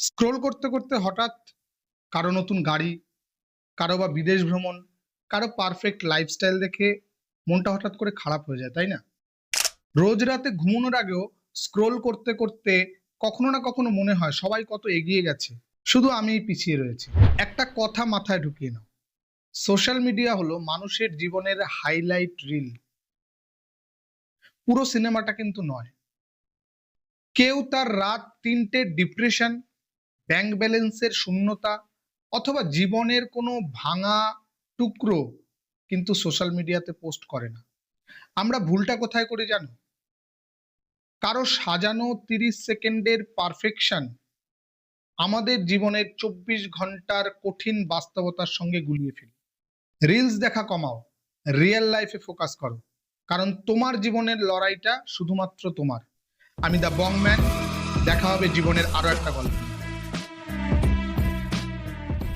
Scroll করতে করতে হঠাৎ কারো নতুন গাড়ি, কারো বা বিদেশ ভ্রমণ, কারো পারফেক্ট লাইফস্টাইল দেখে মনটা হঠাৎ করে খারাপ হয়ে যায়, তাই না? রোজ রাতে ঘুমানোর আগেও স্ক্রোল করতে করতে কখনো না কখনো মনে হয় সবাই কত এগিয়ে গেছে, শুধু আমিই পিছিয়ে রয়েছি। একটা কথা মাথায় ঢুকিয়ে নাও, সোশ্যাল মিডিয়া হলো মানুষের জীবনের হাইলাইট রিল, পুরো সিনেমাটা কিন্তু নয়। কেউ তার রাত ৩টে ডিপ্রেশন, ব্যাংক ব্যালেন্সের শূন্যতা অথবা জীবনের কোনো ভাঙা টুকরো কিন্তু সোশ্যাল মিডিয়াতে পোস্ট করে না। আমরা ভুলটা কোথায় করি জানো? কারো সাজানো ৩০ সেকেন্ডের পারফেকশন আমাদের জীবনের ২৪ ঘন্টার কঠিন বাস্তবতার সঙ্গে গুলিয়ে ফেলি। রিলস দেখা কমাও, রিয়েল লাইফে ফোকাস করো, কারণ তোমার জীবনের লড়াইটা শুধুমাত্র তোমার। আমি দ্য বংম্যান, দেখা হবে জীবনের আরো একটা গল্প।